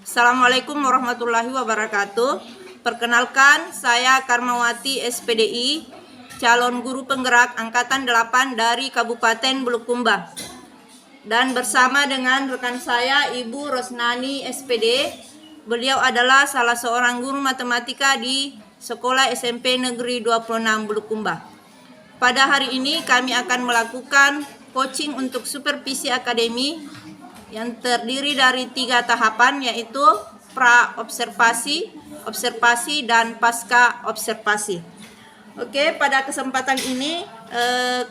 Assalamualaikum warahmatullahi wabarakatuh. Perkenalkan, saya Karmawati SPDI, calon guru penggerak Angkatan 8 dari Kabupaten Bulukumba. Dan bersama dengan rekan saya, Ibu Rosnani SPD. Beliau adalah salah seorang guru matematika di Sekolah SMP Negeri 26 Bulukumba. Pada hari ini kami akan melakukan coaching untuk supervisi akademi yang terdiri dari 3 tahapan, yaitu pra-observasi, observasi, dan pasca observasi. Oke, pada kesempatan ini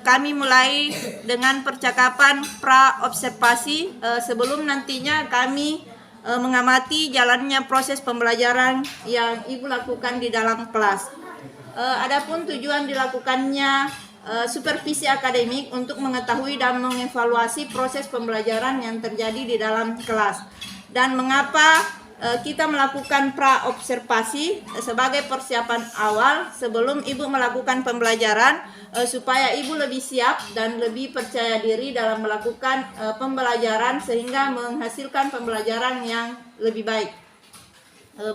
kami mulai dengan percakapan pra-observasi sebelum nantinya kami mengamati jalannya proses pembelajaran yang Ibu lakukan di dalam kelas. Adapun tujuan dilakukannya supervisi akademik untuk mengetahui dan mengevaluasi proses pembelajaran yang terjadi di dalam kelas. Dan mengapa kita melakukan pra-observasi sebagai persiapan awal sebelum Ibu melakukan pembelajaran, supaya Ibu lebih siap dan lebih percaya diri dalam melakukan pembelajaran sehingga menghasilkan pembelajaran yang lebih baik.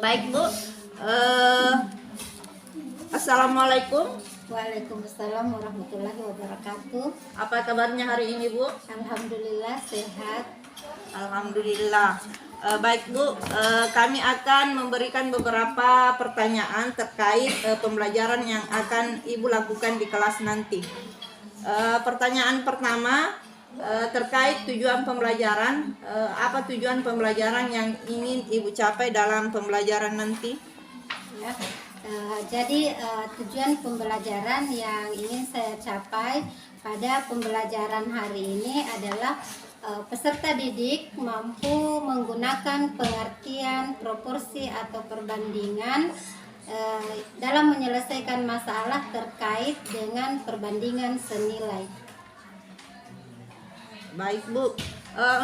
Baik Bu, Assalamualaikum. Waalaikumsalam warahmatullahi wabarakatuh. Apa kabarnya hari ini Bu? Alhamdulillah sehat. Alhamdulillah. Baik Bu, kami akan memberikan beberapa pertanyaan terkait pembelajaran yang akan Ibu lakukan di kelas nanti. Pertanyaan pertama terkait tujuan pembelajaran. Apa tujuan pembelajaran yang ingin Ibu capai dalam pembelajaran nanti? Ya. Jadi tujuan pembelajaran yang ingin saya capai pada pembelajaran hari ini adalah peserta didik mampu menggunakan pengertian proporsi atau perbandingan dalam menyelesaikan masalah terkait dengan perbandingan senilai. Baik Bu,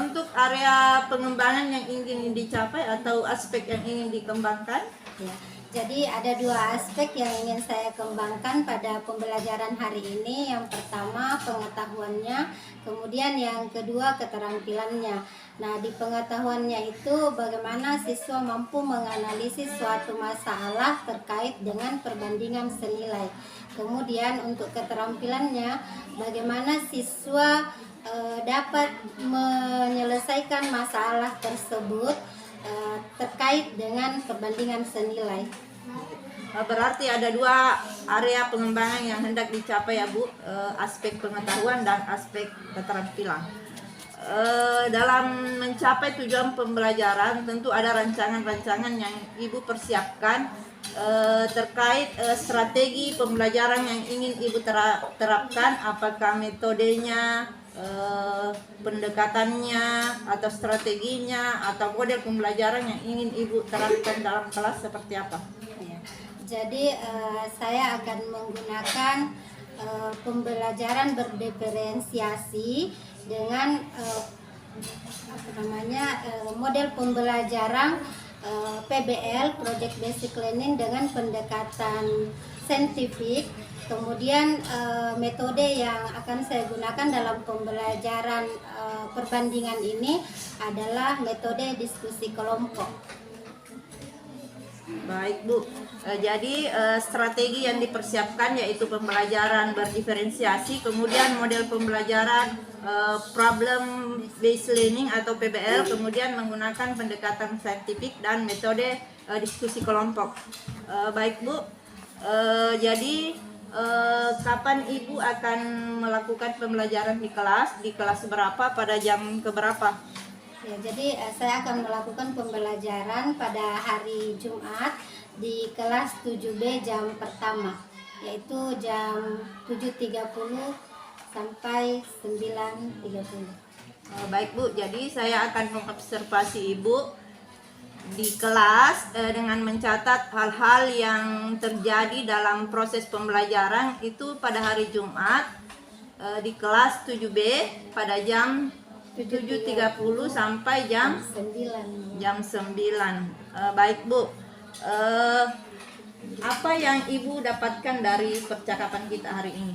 untuk area pengembangan yang ingin dicapai atau aspek yang ingin dikembangkan? Ya. Jadi ada 2 aspek yang ingin saya kembangkan pada pembelajaran hari ini. Yang pertama pengetahuannya, kemudian yang kedua keterampilannya. Nah, di pengetahuannya itu bagaimana siswa mampu menganalisis suatu masalah terkait dengan perbandingan senilai. Kemudian untuk keterampilannya, bagaimana siswa dapat menyelesaikan masalah tersebut terkait dengan perbandingan senilai. Berarti ada 2 area pengembangan yang hendak dicapai ya Bu, aspek pengetahuan dan aspek keterampilan. Dalam mencapai tujuan pembelajaran tentu ada rancangan-rancangan yang Ibu persiapkan terkait strategi pembelajaran yang ingin Ibu terapkan, apakah metodenya, pendekatannya atau strateginya atau model pembelajaran yang ingin Ibu terapkan dalam kelas seperti apa? Ya. Jadi saya akan menggunakan pembelajaran berdiferensiasi dengan model pembelajaran PBL (Project Basic Learning) dengan pendekatan saintifik. Kemudian metode yang akan saya gunakan dalam pembelajaran perbandingan ini adalah metode diskusi kelompok. Baik Bu, jadi strategi yang dipersiapkan yaitu pembelajaran berdiferensiasi, kemudian model pembelajaran problem based learning atau PBL, kemudian menggunakan pendekatan saintifik dan metode diskusi kelompok. Baik Bu, jadi kapan Ibu akan melakukan pembelajaran di kelas berapa, pada jam keberapa? Ya, jadi saya akan melakukan pembelajaran pada hari Jumat di kelas 7B jam pertama, yaitu jam 7.30 sampai 9.30. Baik Bu, jadi saya akan mengobservasi Ibu di kelas dengan mencatat hal-hal yang terjadi dalam proses pembelajaran itu pada hari Jumat di kelas 7B pada jam 7.30 sampai jam 9. Baik Bu, apa yang Ibu dapatkan dari percakapan kita hari ini?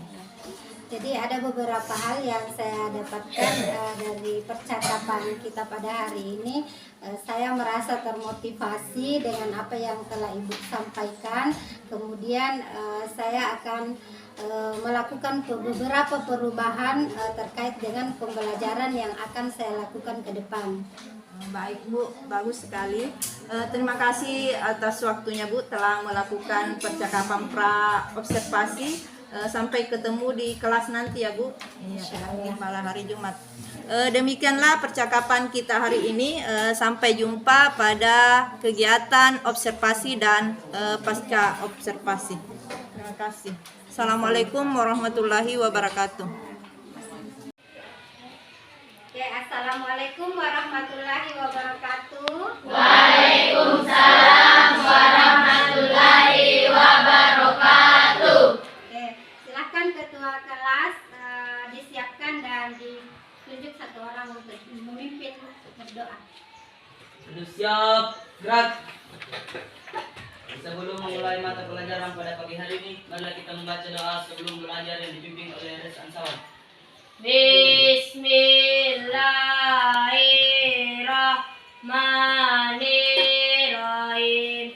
Jadi ada beberapa hal yang saya dapatkan dari percakapan kita pada hari ini. Saya merasa termotivasi dengan apa yang telah Ibu sampaikan. Kemudian saya akan melakukan beberapa perubahan terkait dengan pembelajaran yang akan saya lakukan ke depan. Baik Bu, bagus sekali. Terima kasih atas waktunya Bu telah melakukan percakapan pra observasi. Sampai ketemu di kelas nanti ya Bu. Iya, malam hari Jumat. Demikianlah percakapan kita hari ini. Sampai jumpa pada kegiatan observasi dan pasca observasi. Terima kasih. Assalamualaikum warahmatullahi wabarakatuh. Oke, assalamualaikum warahmatullahi wabarakatuh. Waalaikumsalam warahmatullahi wabarakatuh. Oke, silahkan ketua kelas disiapkan dan ditunjuk satu orang untuk memimpin berdoa. Sudah siap, gerak. Sebelum memulai mata pelajaran pada pagi hari ini, marilah kita membaca doa sebelum belajar yang dibimbing oleh Res Ansawan. Bismillahirrahmanirrahim.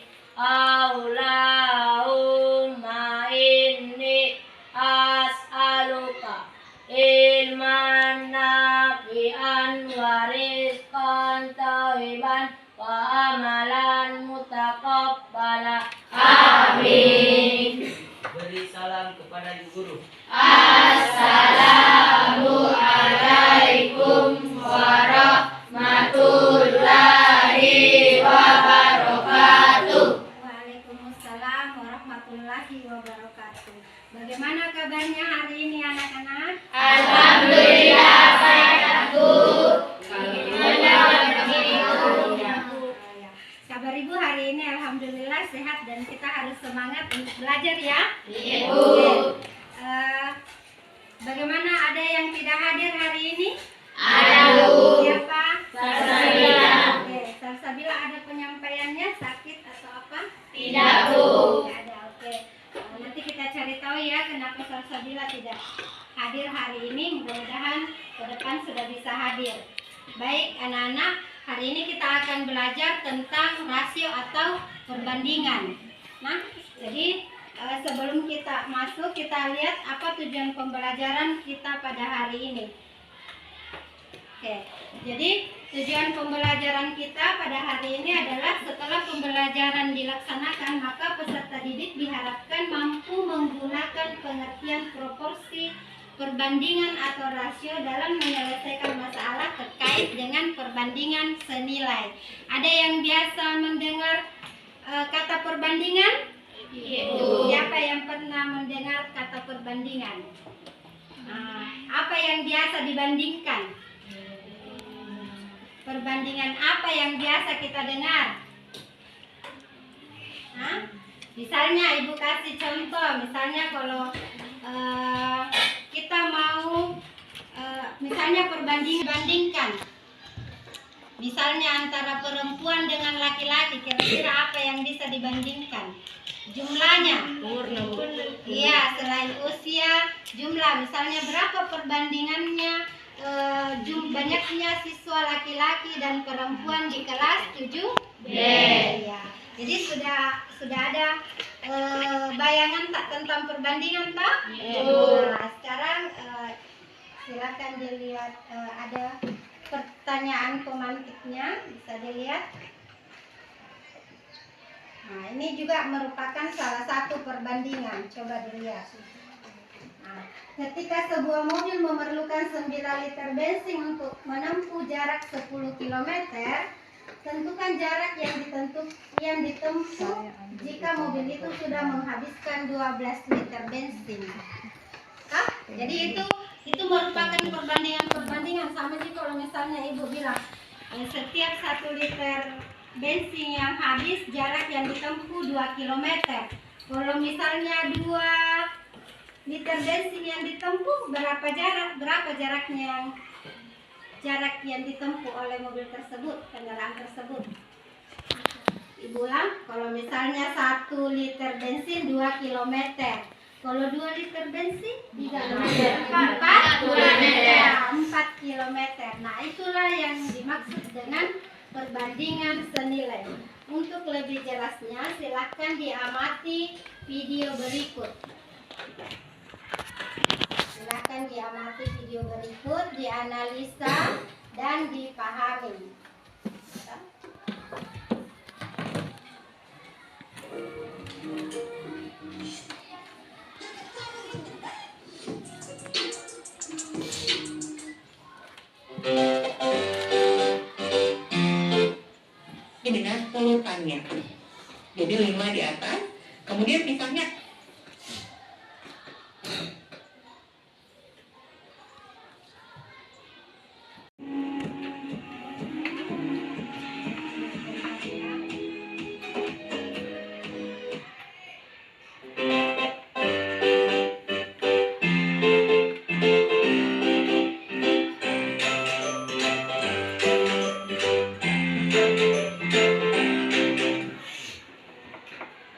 Allahumma inni as'aluka ilman nafi'an wa rizqan thayyiban wa amalan mutaqabbala. Amin. Beri salam kepada ibu guru. Assalamualaikum warahmatullahi wabarakatuh. Waalaikumsalam warahmatullahi wabarakatuh. Bagaimana kabarnya hari ini anak-anak? Alhamdulillah sehat, Bu. Kabar Ibu hari ini alhamdulillah sehat dan kita harus semangat untuk belajar ya. Iya, Bu. Oke. Bagaimana, ada yang tidak hadir hari ini? Ada, Bu. Siapa? Salsabila. Oke, Salsabila ada penyampaiannya, sakit atau apa? Tidak, Bu. Tidak ada, oke. Nanti kita cari tahu ya kenapa Salsabila tidak hadir hari ini. Mudah-mudahan ke depan sudah bisa hadir. Baik anak-anak, hari ini kita akan belajar tentang rasio atau perbandingan. Nah, jadi sebelum kita masuk, kita lihat apa tujuan pembelajaran kita pada hari ini. Oke, jadi tujuan pembelajaran kita pada hari ini adalah setelah pembelajaran dilaksanakan, maka peserta didik diharapkan mampu menggunakan pengertian proporsi, perbandingan atau rasio dalam menyelesaikan masalah terkait dengan perbandingan senilai. Ada yang biasa mendengar kata perbandingan? Siapa yang pernah mendengar kata perbandingan? Apa yang biasa dibandingkan? Perbandingan apa yang biasa kita dengar? Misalnya Ibu kasih contoh, misalnya kalau kita mau misalnya bandingkan, misalnya antara perempuan dengan laki-laki, kira-kira apa yang bisa dibandingkan? Jumlahnya, iya, selain usia, jumlah, misalnya berapa perbandingannya banyaknya siswa laki-laki dan perempuan di kelas 7B. Ya. Jadi sudah ada bayangan tak tentang perbandingan tak? Nah, sekarang silakan dilihat, ada pertanyaan pemantiknya, bisa dilihat. Nah, ini juga merupakan salah satu perbandingan. Coba dilihat. Nah, ketika sebuah mobil memerlukan 9 liter bensin untuk menempuh jarak 10 km, tentukan jarak yang ditempuh jika mobil itu sudah menghabiskan 12 liter bensin. Jadi itu merupakan perbandingan sama juga kalau misalnya Ibu bilang setiap 1 liter bensin yang habis, jarak yang ditempuh 2 km. Kalau misalnya 2 liter bensin yang ditempuh, berapa jarak yang ditempuh oleh mobil tersebut, kendaraan tersebut. Ibu ulang, kalau misalnya 1 liter bensin 2 km, Kalau 2 liter bensin 3 meter, 4 kilometer. Nah, itulah yang dimaksud dengan perbandingan senilai. Untuk lebih jelasnya silakan diamati video berikut. Silakan diamati video berikut, dianalisa dan dipahami. Dengan polutannya. Jadi 5 di atas, kemudian pisahnya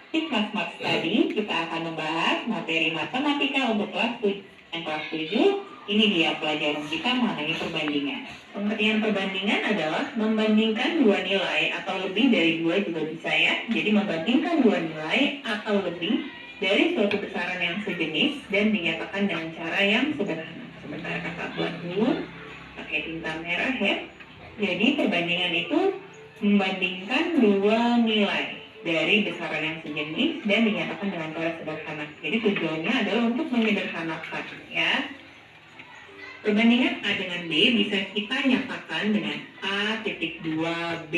di kelas Max tadi kita akan membahas materi matematika untuk kelas 7 dan kelas 7. Ini dia pelajaran kita mengenai perbandingan. Pengertian perbandingan adalah membandingkan dua nilai atau lebih dari 2 juga bisa ya. Jadi membandingkan dua nilai atau lebih dari suatu besaran yang sejenis dan dinyatakan dengan cara yang sederhana. Sebentar kakak buat dulu pakai tinta merah ya. Jadi perbandingan itu membandingkan dua nilai dari besaran yang sejenis dan dinyatakan dengan cara sederhana. Jadi tujuannya adalah untuk menyederhanakan ya. Perbandingan A dengan B bisa kita nyatakan dengan A titik 2B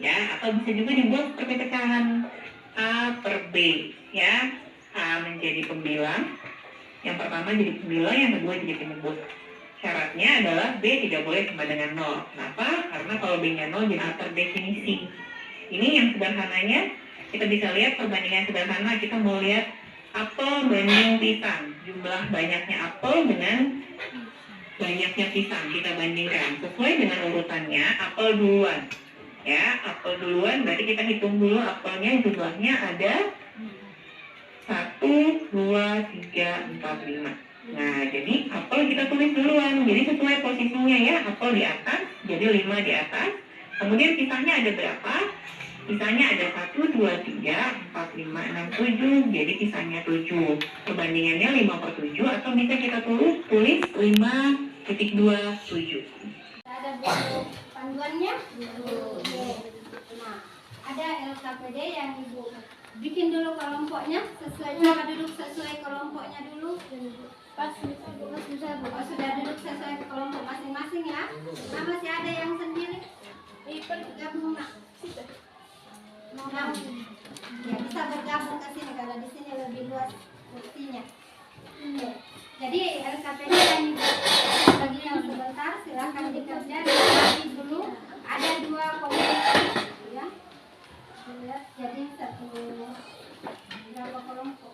ya, atau bisa juga dibuat seperti pecahan A per B ya. A menjadi pembilang, yang pertama jadi pembilang, yang kedua jadi penyebut. Syaratnya adalah B tidak boleh sama dengan 0. Kenapa? Karena kalau B-nya 0 jadi terdefinisi. Ini yang sederhananya, kita bisa lihat perbandingan sederhana, kita mau lihat apel banding pisang. Jumlah banyaknya apel dengan banyaknya pisang kita bandingkan. Sesuai dengan urutannya, apel duluan. Ya, apel duluan berarti kita hitung dulu apelnya jumlahnya ada 1, 2, 3, 4, 5. Nah, jadi apel kita tulis duluan. Jadi sesuai posisinya ya, apel di atas, jadi 5 di atas. Kemudian pisangnya ada berapa? Pisangnya ada 1, 2, 3, 4, 5, 6, 7. Jadi pisangnya 7. Perbandingannya 5 per 7 atau bisa kita tulis 5,27. Ada buku panduannya? Oke. Nah, ada LKPD yang Ibu bikin dulu kelompoknya sesuai cara duduk sesuai kelompoknya dulu. Pas sudah duduk sesuai kelompok masing-masing ya. Nah, masih ada yang sendiri? Bergabung nak? Mau gabung? Ya, bisa bergabung ke sini karena di sini lebih luas kursinya. Oke. Jadi LKPD yang bagi yang sebentar silakan dikerja di dulu. Ada 2 komunitas ya. Lihat, jadi berapa kelompok?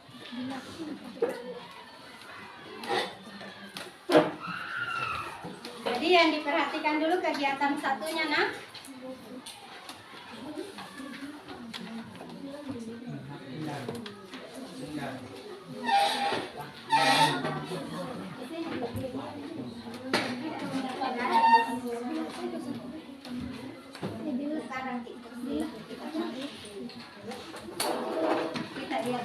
Jadi yang diperhatikan dulu kegiatan satunya nah. Kita lihat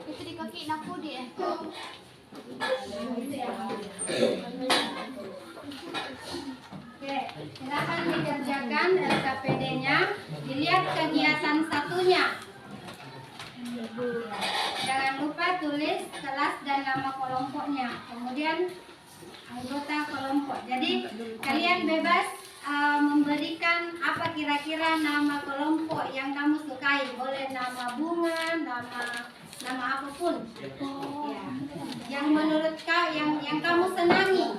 Itu di kaki naku dia. Oke, silakan dikerjakan LKPD-nya. Dilihat kegiatan satunya. Jangan lupa tulis kelas dan nama kelompoknya. Kemudian anggota kelompok. Jadi kalian bebas memberikan apa kira-kira nama kelompok yang kamu sukai. Boleh nama bunga, nama apapun. Ya. Yang menurut yang kamu senangi.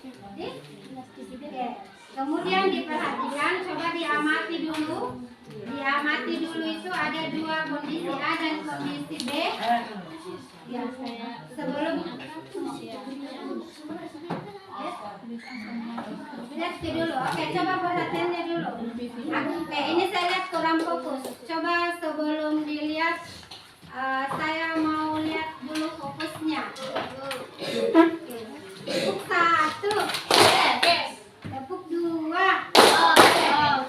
Oke. Kemudian diperhatikan, coba diamati dulu. Diamati dulu itu ada 2 kondisi A dan kondisi B. Ya, sebelum Lihat dulu. Oke, coba perhatiannya dulu. Oke, ini saya lihat kurang fokus. Coba sebelum dilihat, saya mau lihat dulu fokusnya. Oke. Tepuk 1. Tepuk 2.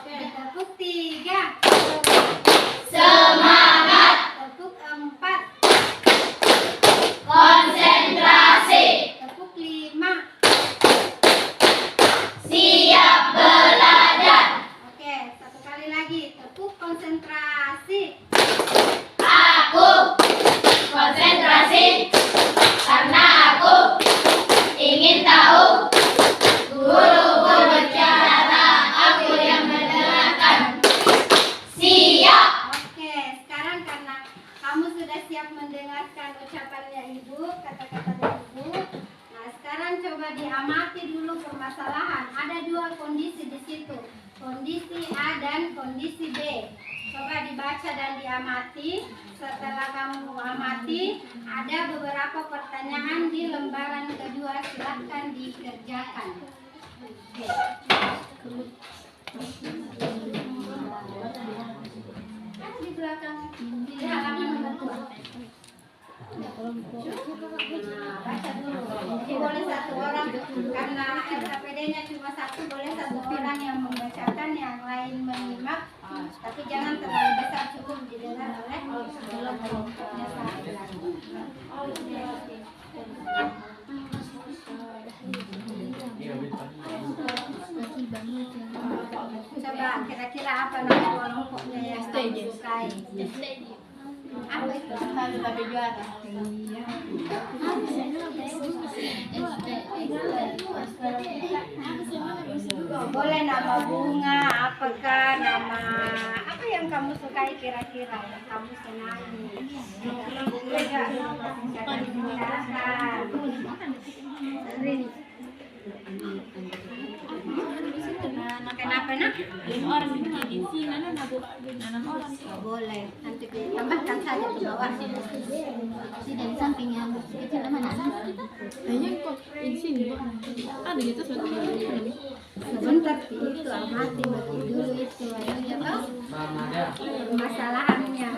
Tepuk 3. Semangat. Tepuk 4. Konsentrasi. Tepuk 5. Siap belajar. Oke, satu kali lagi. Tepuk konsentrasi. Aku konsentrasi karena aku ingin tahu. Guruku berbicara, aku yang mendengarkan. Siap. Oke, sekarang karena kamu sudah siap mendengarkan ucapannya Ibu, kata-kata Ibu. Nah, sekarang coba diamati dulu permasalahan. Ada dua kondisi di situ. Kondisi A dan kondisi B. Coba dibaca dan diamati. Setelah kamu amati, ada beberapa pertanyaan di lembaran kedua. Silahkan dikerjakan. Oke. Di belakang, di halaman nomor 2. Nah, baca dulu. Jadi boleh satu orang, karena SKPD-nya cuma satu, boleh satu orang yang membacakan, yang lain menyimak. Tapi jangan terlalu besar, cukup didengar oleh kelompoknya saja. Coba kira-kira apa nama kelompoknya yang kamu sukai? Apa itu? Tapi juara. Boleh nama bunga, apakah nama apa yang kamu sukai kira-kira yang kamu senangi? Kenapa nak? 5 orang di sini, Nana orang. Boleh, nanti tambahkan saja ke bawah. Tidak di samping yang kecil mana? Kayaknya kok di sini ada gitu Sebentar itu amati dulu itu ya toh permasalahannya.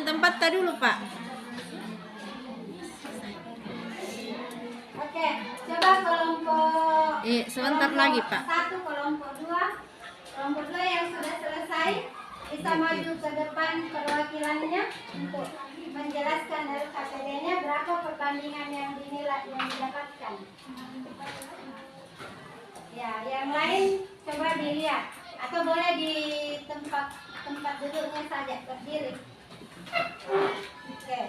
Tempat tadi dulu, Pak. Oke, coba kelompok Sebentar lagi, Pak. Satu, kelompok 2. Kelompok 2 yang sudah selesai bisa maju ke depan perwakilannya untuk menjawab dijelaskan LKPD-nya berapa perbandingan yang dinilai yang didapatkan. Ya, yang lain coba dilihat atau boleh di tempat duduknya saja berdiri. Oke.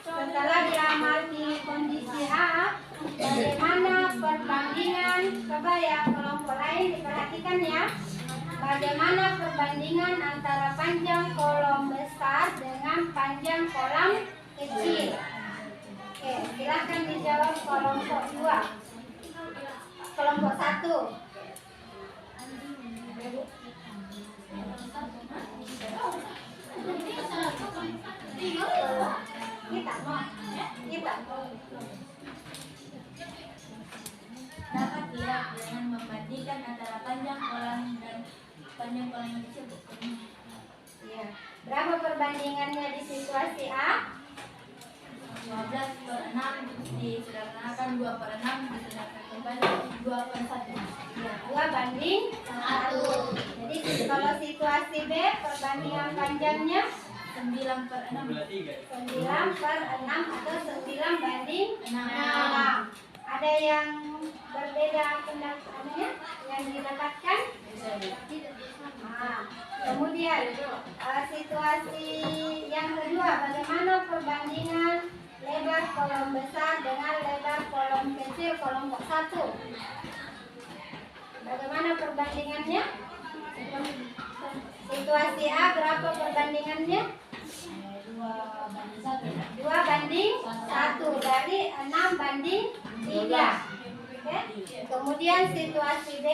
Setelah diamati kondisi A, bagaimana perbandingan? Coba ya kelompok lain diperhatikan ya. Bagaimana perbandingan antara panjang kolom besar dengan panjang kolom kecil? Oke, silakan dijawab kelompok 2. Kelompok 1. Kita Dapat dilihat dengan membandingkan antara panjang kolam dan panjang kolam yang kecil. ya. Berapa perbandingannya di situasi A? 12/6 disederhanakan 2/6 disederhanakan kembali 2/1. Ya, 2 banding 1. Jadi kalau situasi B perbandingan panjangnya 9/6. 9/6 atau 9 banding 6. 6. Ada yang berbeda pendapatnya yang didapatkan? Nah, kemudian situasi yang kedua, bagaimana perbandingan lebar kolom besar dengan lebar kolom kecil kelompok 1? Bagaimana perbandingannya? Situasi A berapa perbandingannya? 2 banding 1 dari 6 banding 3. Oke. Kemudian situasi B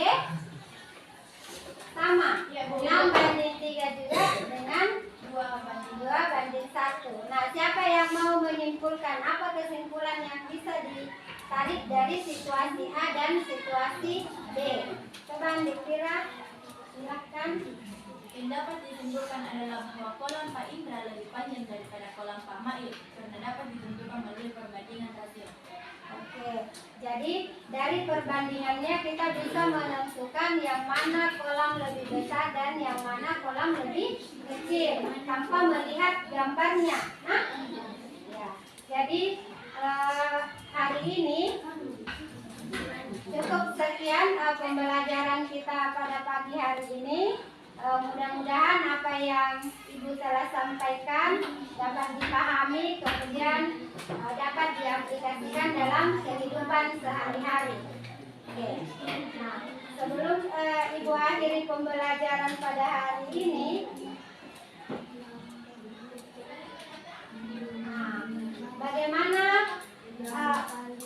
sama 6 banding 3 juga dengan 2 banding 1. Nah, siapa yang mau menyimpulkan apa kesimpulan yang bisa ditarik dari situasi A dan situasi B? Coba dikira, silakan. Yang dapat disimpulkan adalah bahwa kolom Pak Indra lebih panjang daripada kolom Pak Mail karena dapat ditentukan melalui perbandingan rasio. Oke, jadi dari perbandingannya kita bisa menentukan yang mana kolam lebih besar dan yang mana kolam lebih kecil tanpa melihat gambarnya. Nah, ya. Jadi hari ini cukup sekian pembelajaran kita pada pagi hari ini. Mudah-mudahan apa yang Ibu telah sampaikan dapat dipahami, kemudian dapat diaplikasikan dalam kehidupan sehari-hari. Oke. Nah, sebelum Ibu akhiri pembelajaran pada hari ini, bagaimana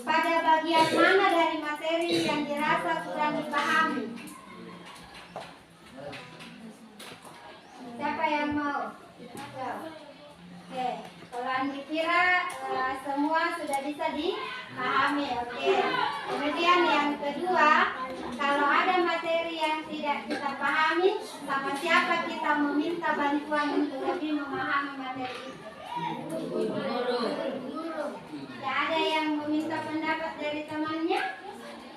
pada bagian mana dari materi yang dirasa kurang dipahami? Siapa yang mau? Oke, kalau Andi kira semua sudah bisa dipahami. Oke. Kemudian yang kedua, kalau ada materi yang tidak kita pahami, sama siapa kita meminta bantuan untuk lebih memahami materi itu? Guru. Ya, ada yang meminta pendapat dari temannya?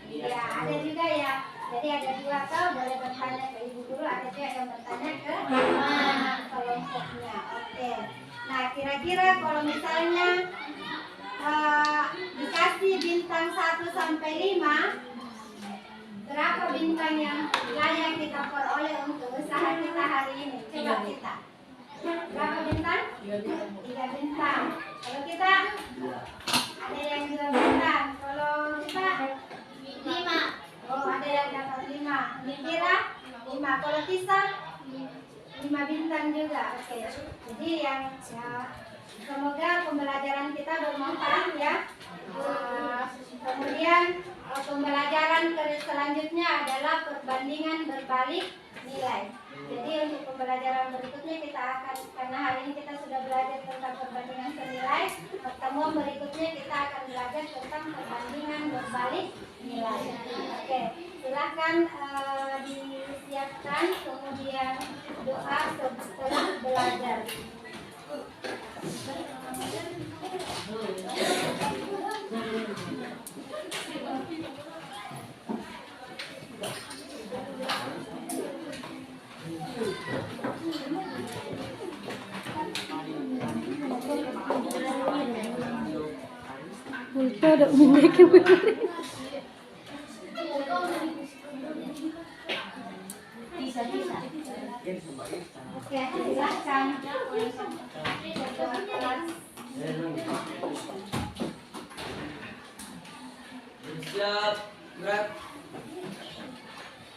Ya, ada juga ya. Jadi ada 2 atau boleh bertanya ke ibu guru, ada juga yang bertanya ke kelompoknya. Oke. Nah, kira-kira kalau misalnya dikasih bintang 1 sampai 5, berapa bintang yang layak kita peroleh untuk usaha kita hari ini? Coba kita. Berapa bintang? 3 bintang. Kalau kita ada yang 2 bintang. Kalau kita 5. Oh, ada yang dapat 5. Dikira 5. Kalau Tisa 5 bintang juga. Oke. Jadi ya, semoga pembelajaran kita bermanfaat ya. Kemudian pembelajaran selanjutnya adalah perbandingan berbalik nilai. Jadi untuk pembelajaran berikutnya kita akan, karena hari ini kita sudah belajar tentang perbandingan senilai, pertemuan berikutnya kita akan belajar tentang perbandingan berbalik nilai. Oke, silakan disiapkan, kemudian doa setelah belajar. ada umumnya Oke, silakan. Siap, gerak.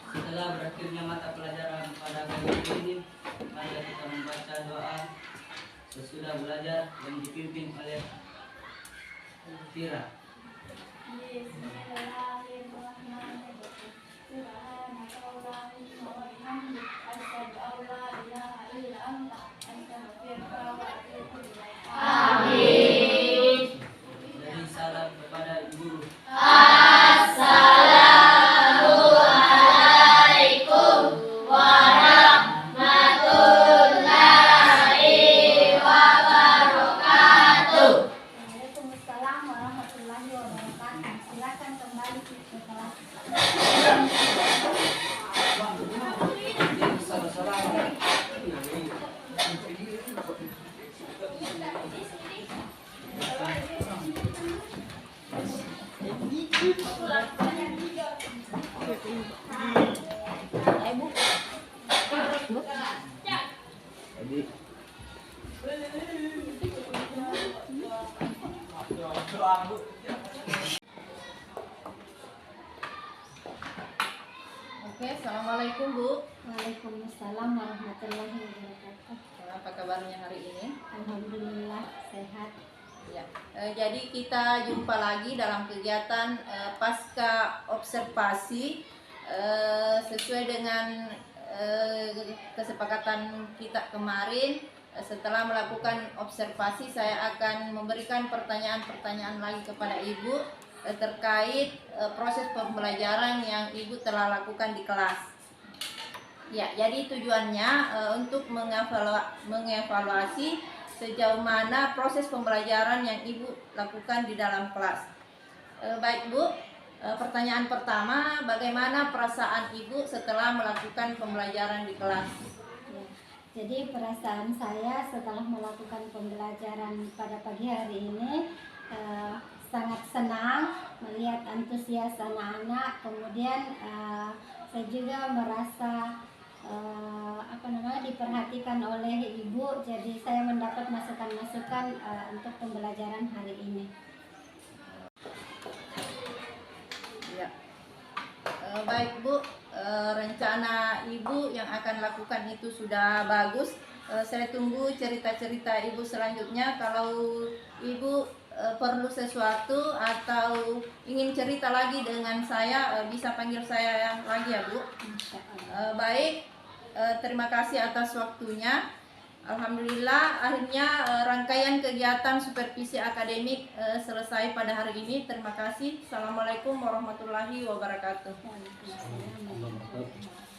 Setelah berakhirnya mata pelajaran pada kali ini, mari kita membaca doa sesudah belajar yang dipimpin oleh Tira. Dari salam kepada Ibu. Waalaikumsalam warahmatullahi wabarakatuh. Silakan kembali ke kelas. Oke, assalamualaikum Bu. Waalaikumsalam warahmatullahi wabarakatuh. Apa kabarnya hari ini? Alhamdulillah sehat. Ya, jadi kita jumpa lagi dalam kegiatan pasca observasi sesuai dengan kesepakatan kita kemarin. Setelah melakukan observasi, saya akan memberikan pertanyaan-pertanyaan lagi kepada Ibu terkait proses pembelajaran yang Ibu telah lakukan di kelas. Ya, jadi tujuannya untuk mengevaluasi sejauh mana proses pembelajaran yang Ibu lakukan di dalam kelas. Baik Bu, pertanyaan pertama, bagaimana perasaan Ibu setelah melakukan pembelajaran di kelas? Ya, jadi perasaan saya setelah melakukan pembelajaran pada pagi hari ini sangat senang melihat antusias anak-anak. Kemudian saya juga merasa diperhatikan oleh Ibu. Jadi saya mendapat masukan-masukan untuk pembelajaran hari ini. Ya. Baik Bu, rencana Ibu yang akan lakukan itu sudah bagus. Saya tunggu cerita-cerita Ibu selanjutnya. Kalau Ibu perlu sesuatu atau ingin cerita lagi dengan saya, bisa panggil saya lagi ya Bu. Baik, terima kasih atas waktunya. Alhamdulillah akhirnya rangkaian kegiatan supervisi akademik selesai pada hari ini. Terima kasih. Assalamualaikum warahmatullahi wabarakatuh. Waalaikumsalam warahmatullahi wabarakatuh.